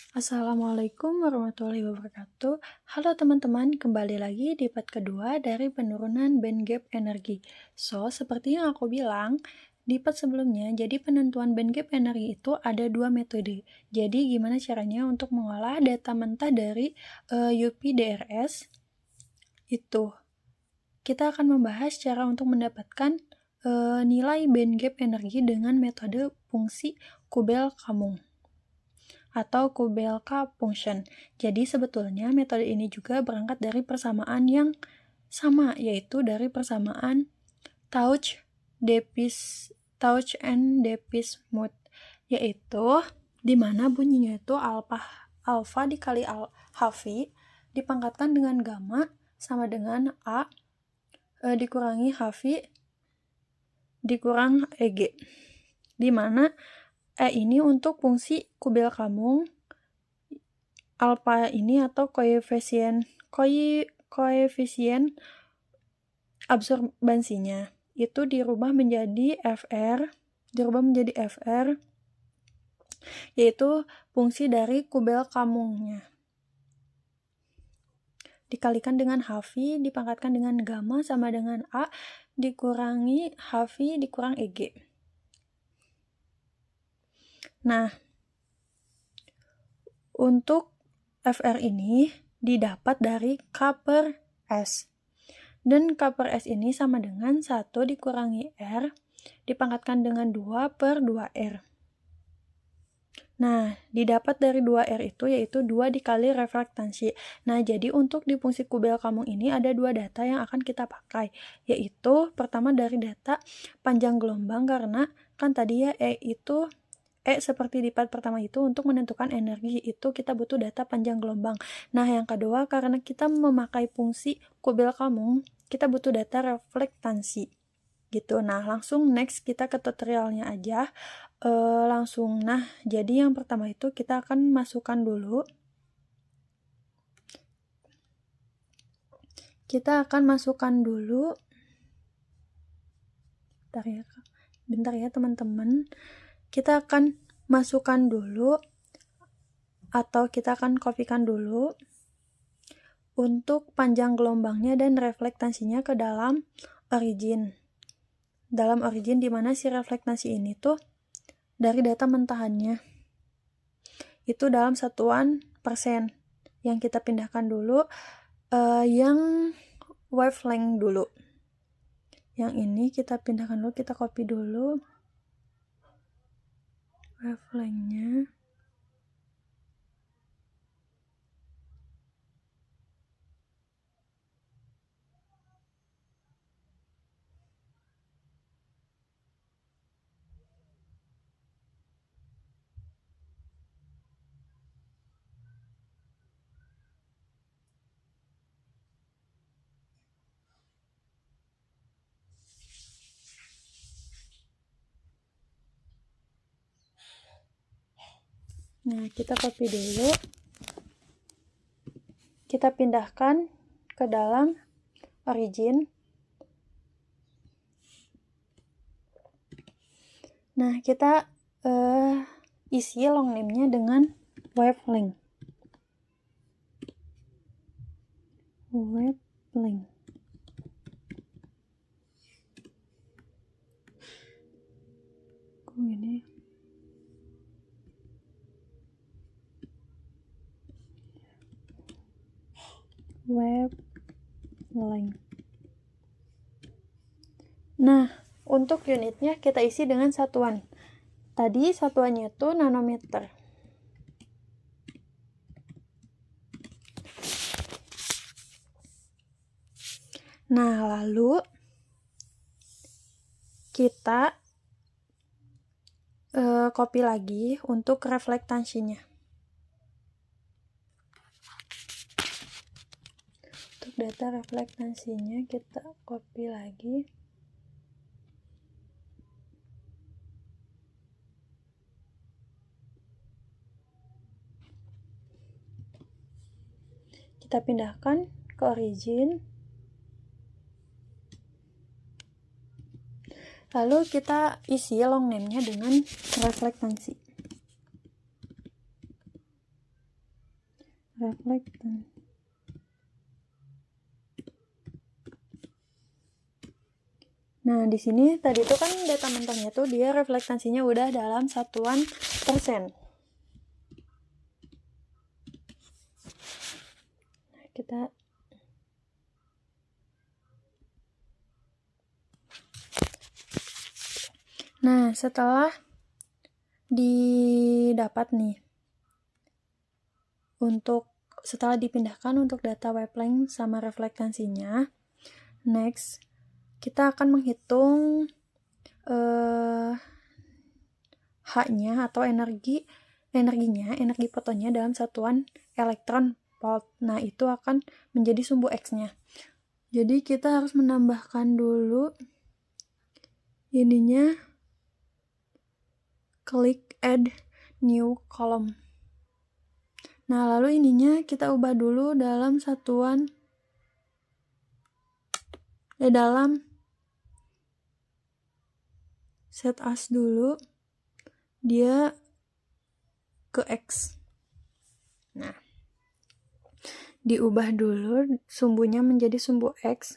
Assalamualaikum warahmatullahi wabarakatuh. Halo teman-teman, kembali lagi di part kedua dari penurunan band gap energi. Seperti yang aku bilang, di part sebelumnya, jadi penentuan band gap energi itu ada dua metode. Jadi gimana caranya untuk mengolah data mentah dari UPDRS itu. Kita akan membahas cara untuk mendapatkan nilai band gap energi dengan metode fungsi Kubel-Kammung atau Kubelka function. Jadi sebetulnya metode ini juga berangkat dari persamaan yang sama, yaitu dari persamaan Tauch and Debye-Smuth, yaitu di mana bunyinya itu alpha dikali HV dipangkatkan dengan gamma sama dengan A dikurangi HV dikurang EG, di mana ini untuk fungsi Kubel-Kammung, alpha ini atau koefisien absorbansinya itu dirubah menjadi FR, yaitu fungsi dari Kubel-Kammungnya. Dikalikan dengan HV dipangkatkan dengan gamma sama dengan A dikurangi HV dikurang EG. Nah, untuk FR ini didapat dari K per S. Dan K per S ini sama dengan 1 dikurangi R dipangkatkan dengan 2 per 2R. Nah, didapat dari 2R itu yaitu 2 dikali reflektansi. Nah, jadi untuk di fungsi Kubel-Kammung ini ada dua data yang akan kita pakai, yaitu pertama dari data panjang gelombang, karena kan tadi ya seperti di part pertama itu untuk menentukan energi itu kita butuh data panjang gelombang. Nah, yang kedua karena kita memakai fungsi Kubel-Kammung, kita butuh data reflektansi gitu. Nah, langsung next kita ke tutorialnya aja. Nah, jadi yang pertama itu kita akan masukkan dulu. Bentar ya teman-teman. Kita akan masukkan dulu atau kita akan kopikan dulu untuk panjang gelombangnya dan reflektansinya ke dalam origin. Dalam origin dimana si reflektasi ini tuh dari data mentahannya itu dalam satuan persen. Yang kita pindahkan dulu yang wavelength dulu. Yang ini kita pindahkan dulu, kita copy dulu wavelength-nya. Nah, kita copy dulu. Kita pindahkan ke dalam origin. Nah, kita isi long name-nya dengan wavelength. Ini wavelength. Nah, untuk unitnya kita isi dengan satuan. Tadi satuannya itu nanometer. Nah, lalu kita copy lagi untuk reflektansinya. Untuk data reflektansinya kita copy lagi. Kita pindahkan ke origin. Lalu kita isi long name-nya dengan reflektansi. reflektan. Nah, di sini tadi tuh kan data mentahnya tuh dia reflektansinya udah dalam satuan persen. Nah, setelah didapat nih, setelah dipindahkan untuk data wavelength sama reflektansinya, next kita akan menghitung H-nya atau energi fotonnya dalam satuan elektron volt. Nah, itu akan menjadi sumbu X-nya. Jadi kita harus menambahkan dulu ininya, klik add new column. Nah, lalu ininya kita ubah dulu dalam dalam set as dulu, dia ke X. Nah, diubah dulu sumbunya menjadi sumbu X.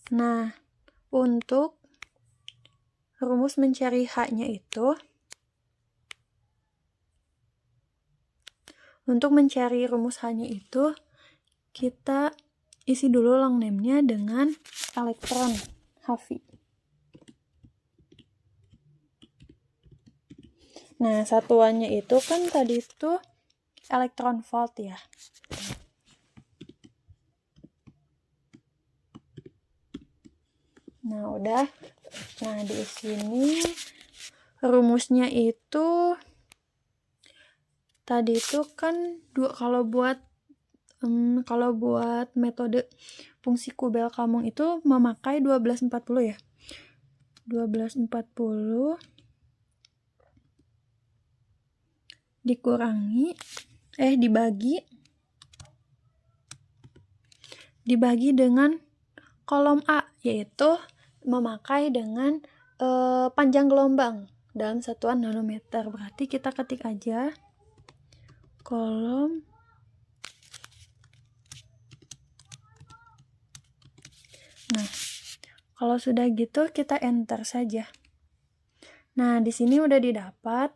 Nah, untuk rumus mencari H-nya itu, kita isi dulu long name-nya dengan elektron HV. Nah, satuannya itu kan tadi itu elektron volt ya. Nah, udah. Nah, di sini rumusnya itu tadi itu kan kalau buat metode fungsi Kubel-Kammung itu memakai 1240 ya. 1240 dibagi dengan kolom A, yaitu memakai dengan panjang gelombang dalam satuan nanometer. Berarti kita ketik aja kolom Nah, kalau sudah gitu kita enter saja. Nah, di sini udah didapat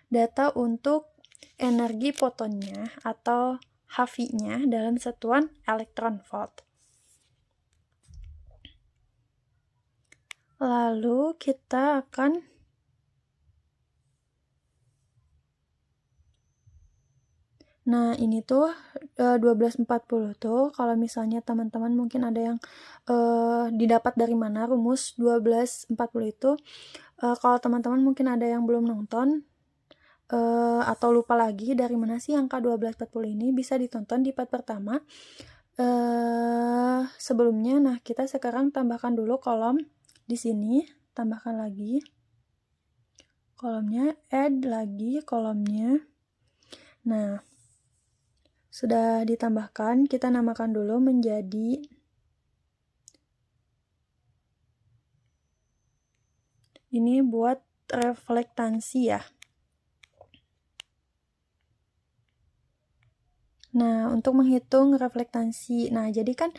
data untuk energi fotonnya atau HV-nya dalam satuan elektron volt. Lalu kita akan ini tuh 1240 tuh kalau misalnya teman-teman mungkin ada yang didapat dari mana rumus 1240 itu, kalau teman-teman mungkin ada yang belum nonton atau lupa lagi dari mana sih angka 1240 ini, bisa ditonton di part pertama sebelumnya. Nah, kita sekarang tambahkan dulu kolom di sini, tambahkan lagi kolomnya, add lagi kolomnya. Nah, sudah ditambahkan, kita namakan dulu menjadi ini buat reflektansi ya. Nah, untuk menghitung reflektansi, nah jadi kan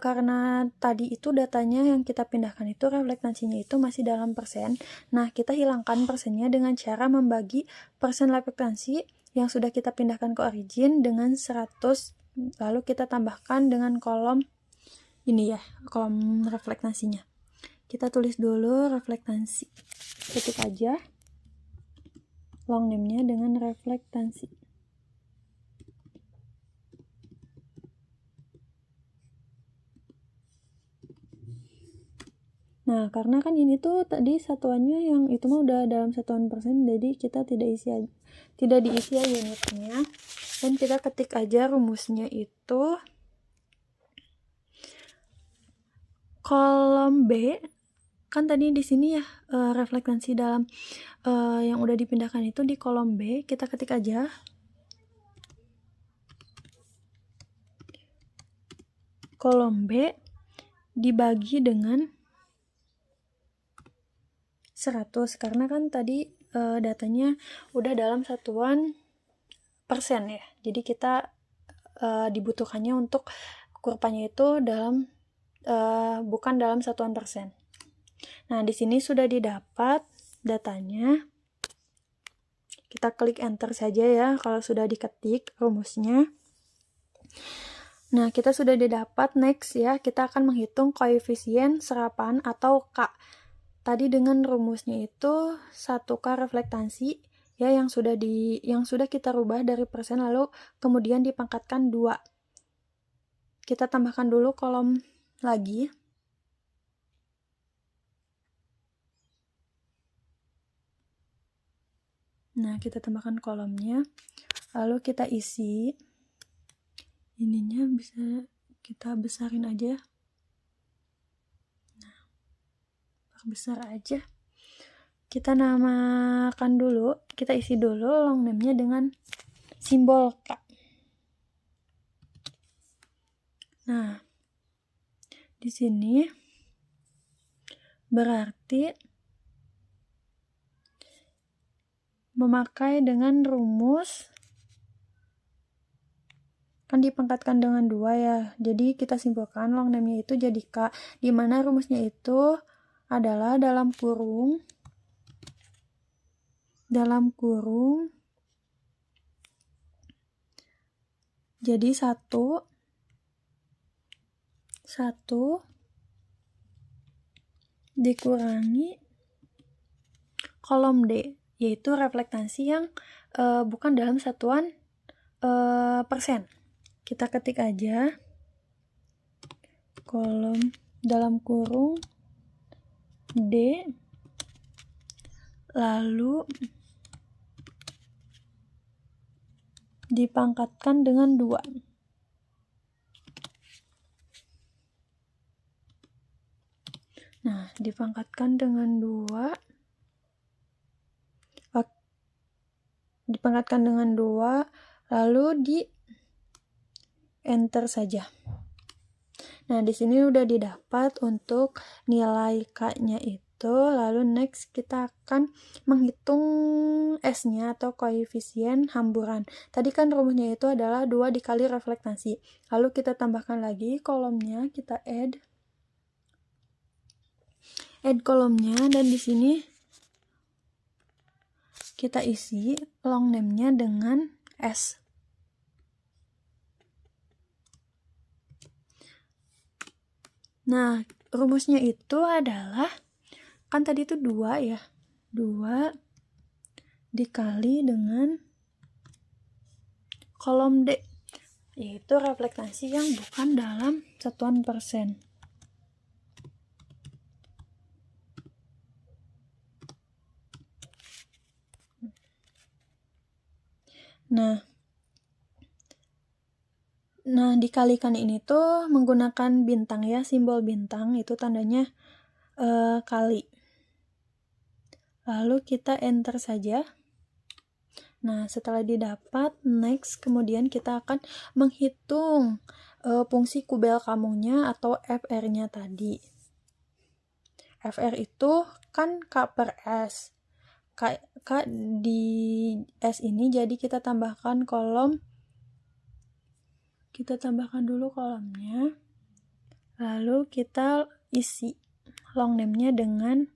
karena tadi itu datanya yang kita pindahkan itu reflektansinya itu masih dalam persen. Nah, kita hilangkan persennya dengan cara membagi persen reflektansi yang sudah kita pindahkan ke origin dengan 100, lalu kita tambahkan dengan kolom ini ya, kolom reflektansinya. Kita tulis dulu reflektansi, ketik aja long name-nya dengan reflektansi. Nah, karena kan ini tuh tadi satuannya yang itu mah udah dalam satuan persen, jadi kita tidak diisi unitnya, dan kita ketik aja rumusnya itu kolom B. Kan tadi di sini ya reflektansi dalam yang udah dipindahkan itu di kolom B, kita ketik aja kolom B dibagi dengan 100, karena kan tadi datanya udah dalam satuan persen ya. Jadi kita dibutuhkannya untuk kurvanya itu bukan dalam satuan persen. Nah, di sini sudah didapat datanya. Kita klik enter saja ya kalau sudah diketik rumusnya. Nah, kita sudah didapat. Next ya, kita akan menghitung koefisien serapan atau K. Tadi dengan rumusnya itu 1K reflektasi ya yang sudah kita rubah dari persen lalu kemudian dipangkatkan 2. Kita tambahkan dulu kolom lagi. Nah, kita tambahkan kolomnya. Lalu kita isi. Ininya bisa kita besarin aja. Nah, besar aja. Kita namakan dulu, kita isi dulu long name-nya dengan simbol K. Nah, di sini berarti memakai dengan rumus kan dipangkatkan dengan 2 ya. Jadi kita simpulkan long name-nya itu jadi K, di mana rumusnya itu adalah dalam kurung jadi 1 dikurangi kolom D, yaitu reflektasi yang bukan dalam satuan persen. Kita ketik aja kolom dalam kurung D lalu dipangkatkan dengan 2. Nah, dipangkatkan dengan 2. Lalu di enter saja. Nah, di sini udah didapat untuk nilai K-nya itu. Lalu next kita akan menghitung S-nya atau koefisien hamburan. Tadi kan rumusnya itu adalah 2 dikali reflektasi. Lalu kita tambahkan lagi kolomnya, kita add kolomnya, dan di sini kita isi long name-nya dengan S. Nah, rumusnya itu adalah kan tadi itu 2 ya. 2 dikali dengan kolom D, yaitu reflektasi yang bukan dalam satuan persen. Nah, dikalikan ini tuh menggunakan bintang ya, simbol bintang itu tandanya kali. Lalu kita enter saja. Nah, setelah didapat, next kemudian kita akan menghitung fungsi kubel kamunya atau FR-nya tadi. FR itu kan K per S. K di S ini jadi kita tambahkan dulu kolomnya, lalu kita isi long name-nya dengan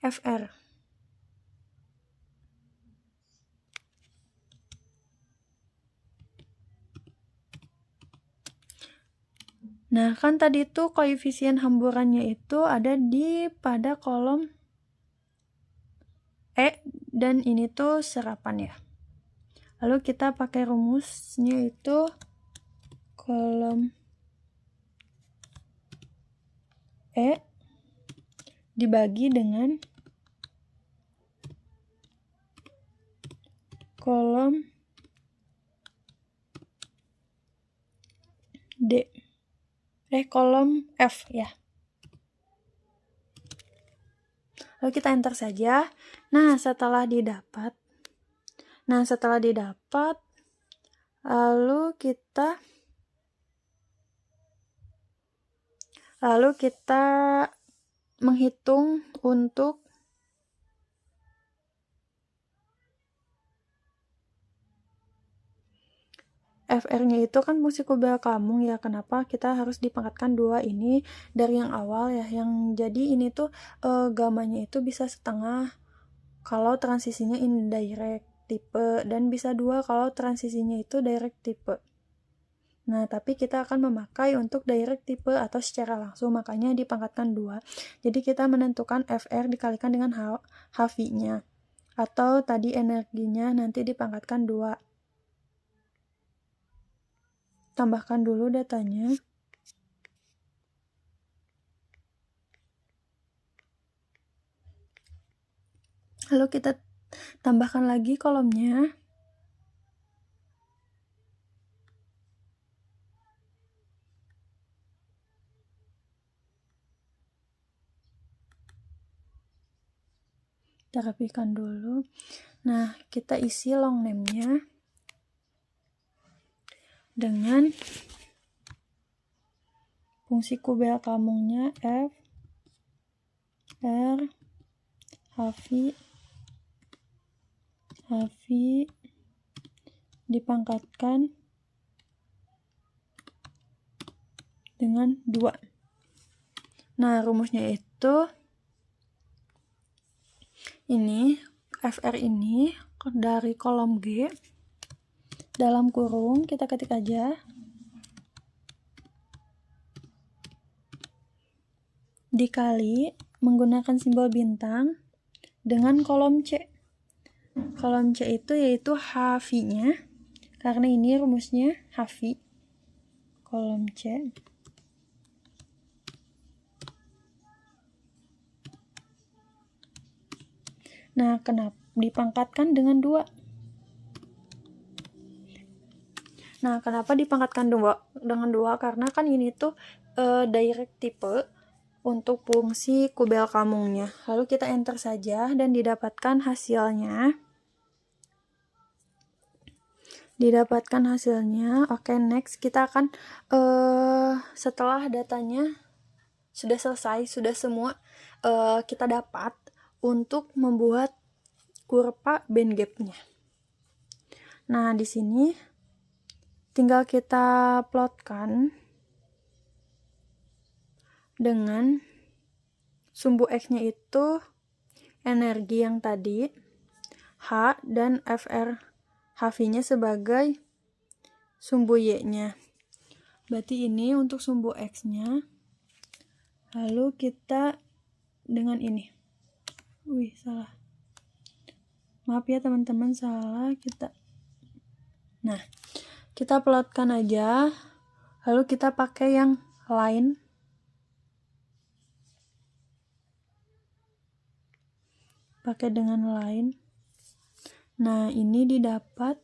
FR. Nah, kan tadi tuh koefisien hamburannya itu ada pada kolom E, dan ini tuh serapan ya. Lalu kita pakai rumusnya itu kolom E dibagi dengan kolom kolom F ya. Lalu kita enter saja. Nah, setelah didapat, lalu kita menghitung untuk FR-nya itu kan fungsi kubel kamung ya, kenapa kita harus dipangkatkan 2 ini dari yang awal ya, yang jadi ini tuh gamanya itu bisa setengah kalau transisinya indirect tipe, dan bisa 2 kalau transisinya itu direct tipe. Nah, tapi kita akan memakai untuk direct tipe atau secara langsung, makanya dipangkatkan 2. Jadi kita menentukan FR dikalikan dengan HV-nya. Atau tadi energinya nanti dipangkatkan 2. Tambahkan dulu datanya. Lalu kita tambahkan lagi kolomnya. Kita rapikan dulu. Nah, kita isi long name-nya dengan fungsi kubel kamungnya F, R, HV, dipangkatkan dengan 2. Nah, rumusnya itu ini, FR ini dari kolom G, dalam kurung, kita ketik aja, dikali menggunakan simbol bintang dengan kolom C. Kolom C itu yaitu HV-nya, karena ini rumusnya HV, kolom C. Nah, kenapa dipangkatkan dengan 2? Nah, kenapa dipangkatkan dengan 2? Karena kan ini tuh direct tipe untuk fungsi kubel kamungnya. Lalu kita enter saja dan didapatkan hasilnya. Oke, next kita akan setelah datanya sudah selesai, sudah semua kita dapat untuk membuat kurva band gap-nya. Nah, di sini tinggal kita plotkan dengan sumbu X-nya itu energi yang tadi, H, dan FR HV-nya sebagai sumbu Y-nya. Berarti ini untuk sumbu X-nya. Lalu kita dengan ini. Salah. Maaf ya teman-teman, salah kita. Nah, kita plotkan aja. Lalu kita pakai yang line. Pakai dengan line. Nah, ini didapat.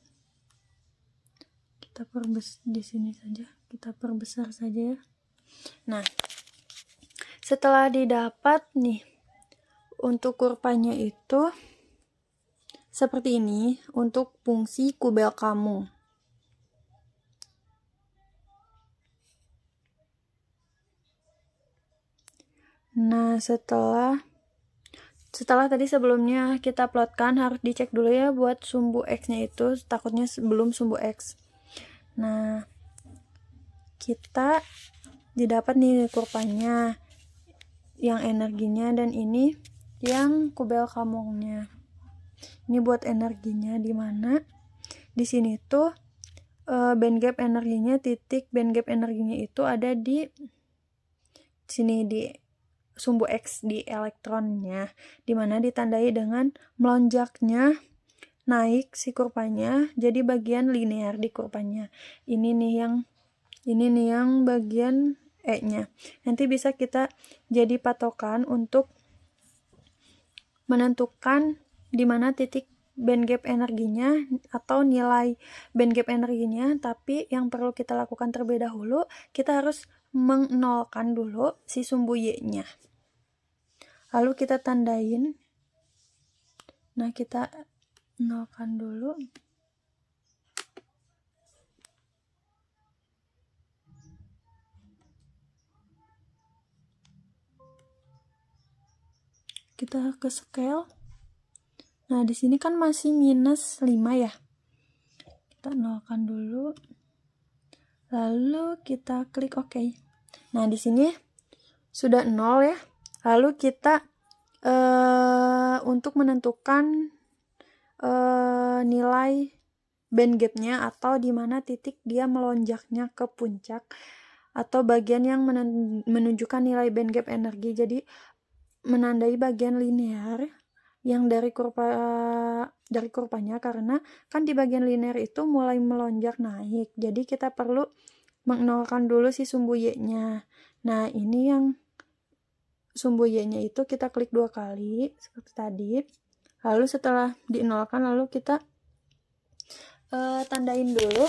Kita perbesar di sini saja. Kita perbesar saja ya. Nah, setelah didapat nih, untuk kurvanya itu seperti ini untuk fungsi kubel kamung. Nah, setelah tadi sebelumnya kita plotkan, harus dicek dulu ya buat sumbu X-nya itu, takutnya belum sumbu X. Nah, kita didapat nih kurvanya, yang energinya, dan ini yang kubel kamungnya. Ini buat energinya, dimana di sini tuh band gap energinya, titik band gap energinya itu ada di sini, di sumbu X, di elektronnya, dimana ditandai dengan melonjaknya naik si kurvanya jadi bagian linear di kurvanya. Ini nih yang bagian E-nya. Nanti bisa kita jadi patokan untuk menentukan di mana titik band gap energinya atau nilai band gap energinya. Tapi yang perlu kita lakukan terlebih dahulu, kita harus menolkan dulu si sumbu Y-nya. Lalu kita tandain. Nah, kita nolkan dulu. Kita ke scale. Nah, di sini kan masih minus 5 ya. Kita nolkan dulu. Lalu kita klik OK. Nah, di sini sudah 0 ya. Lalu kita untuk menentukan nilai band gap-nya atau di mana titik dia melonjaknya ke puncak atau bagian yang menunjukkan nilai band gap energi. Jadi menandai bagian linear yang dari kurvanya, karena kan di bagian linear itu mulai melonjak naik. Jadi kita perlu menolkan dulu si sumbu Y-nya. Nah, ini yang sumbu Y-nya itu kita klik 2 kali seperti tadi. Lalu setelah dinolkan, lalu kita tandain dulu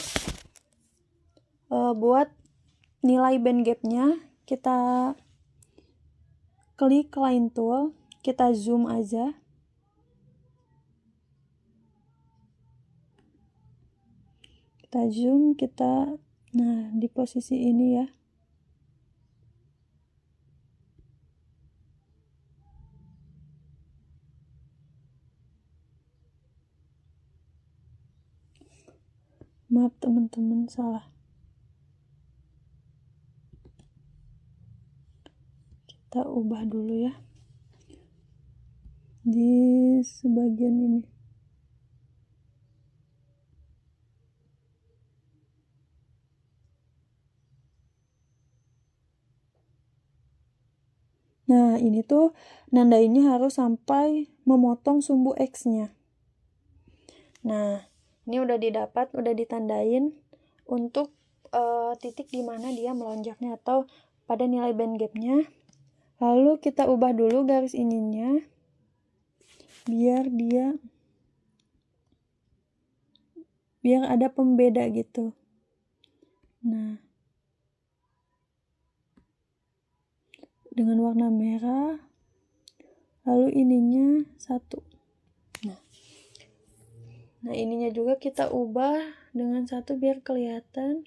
buat nilai band gap-nya. Kita klik line tool, kita zoom aja. Kita zoom, nah di posisi ini ya. Maaf teman-teman, salah. Kita ubah dulu ya. Di sebagian ini. Nah, ini tuh nandainnya harus sampai memotong sumbu X-nya. Nah, ini udah didapat, udah ditandain untuk titik di mana dia melonjaknya atau pada nilai band gap-nya. Lalu kita ubah dulu garis ininya biar ada pembeda gitu. Nah, dengan warna merah, lalu ininya 1. Nah, ininya juga kita ubah dengan 1 biar kelihatan.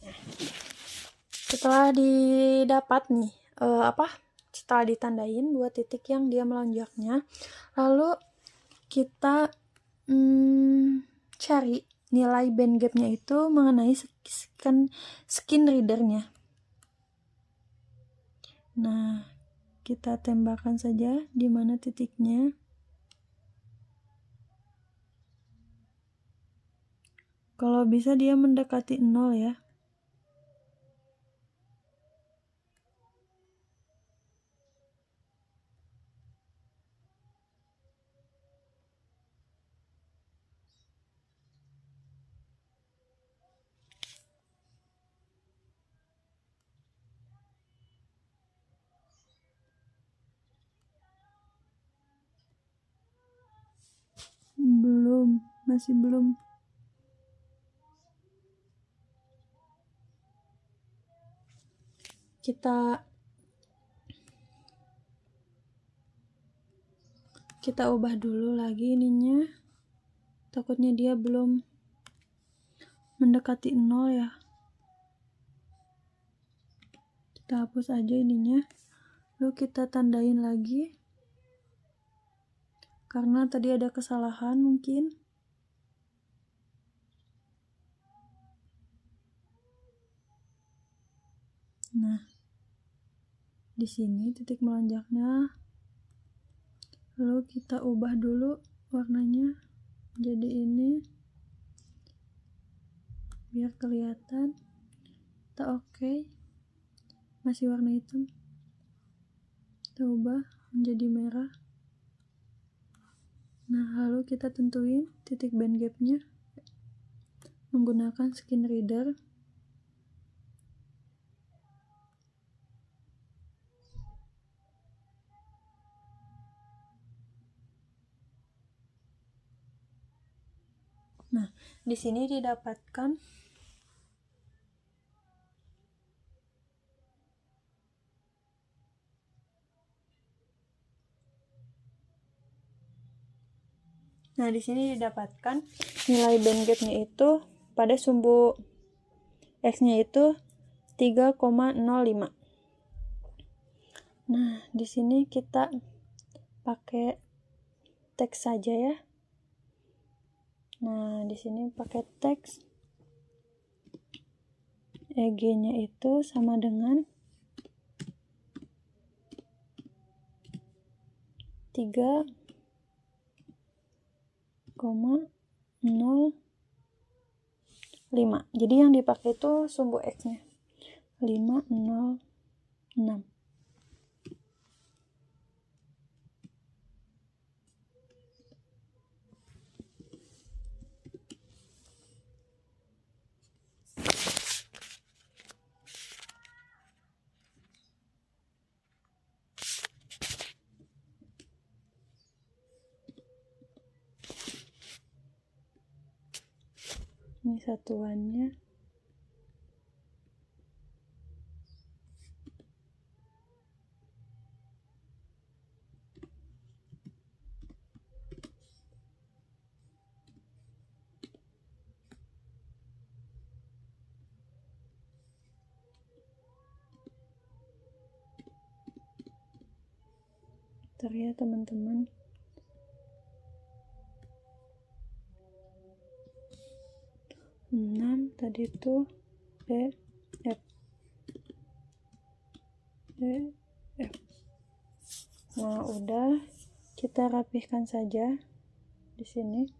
Nah, setelah didapat nih, setelah ditandain 2 titik yang dia melonjaknya, lalu kita cari nilai band gap-nya itu mengenai skin reader-nya. Nah, kita tembakkan saja di mana titiknya. Kalau bisa dia mendekati 0 ya. Masih belum. Kita ubah dulu lagi ininya. Takutnya dia belum mendekati 0 ya. Kita hapus aja ininya. Lalu kita tandain lagi. Karena tadi ada kesalahan mungkin. Nah, di sini titik melonjaknya. Lalu kita ubah dulu warnanya jadi ini biar kelihatan. Kita OK. Masih warna hitam. Kita ubah menjadi merah. Nah, lalu kita tentuin titik band gap-nya menggunakan skin reader. Nah, di sini didapatkan nilai band gap-nya itu pada sumbu X-nya itu 3,05. Nah, di sini kita pakai teks saja ya. Nah, di sini pakai teks EG-nya itu sama dengan 3,05. Jadi yang dipakai itu sumbu X-nya 506. Ini satuannya. Bentar ya teman-teman. Tadi itu E, F. Nah, udah, kita rapihkan saja di sini.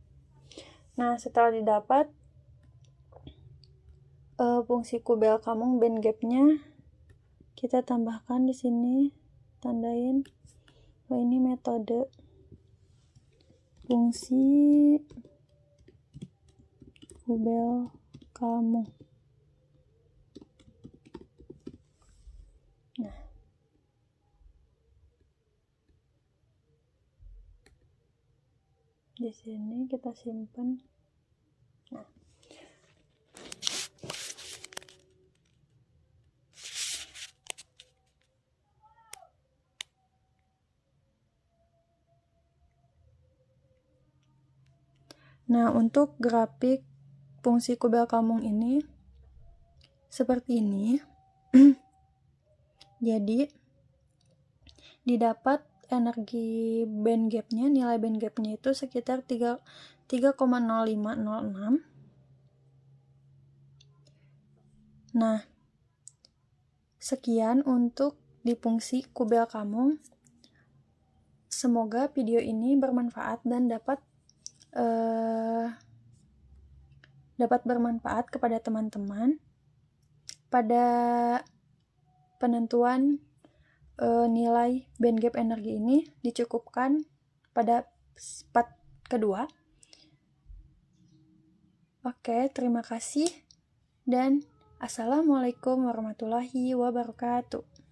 Nah, setelah didapat fungsi kubel kamung band gap-nya, kita tambahkan di sini, tandain. Ini metode fungsi kubel kamung. Nah, di sini kita simpan. Nah, untuk grafik fungsi kubel kamung ini seperti ini. Jadi didapat energi band gap-nya, nilai band gap-nya itu sekitar 3,0506. Nah, sekian untuk di fungsi kubel kamung. Semoga video ini bermanfaat dan dapat bermanfaat kepada teman-teman pada penentuan nilai band gap energi ini dicukupkan pada part kedua. Oke, terima kasih dan assalamualaikum warahmatullahi wabarakatuh.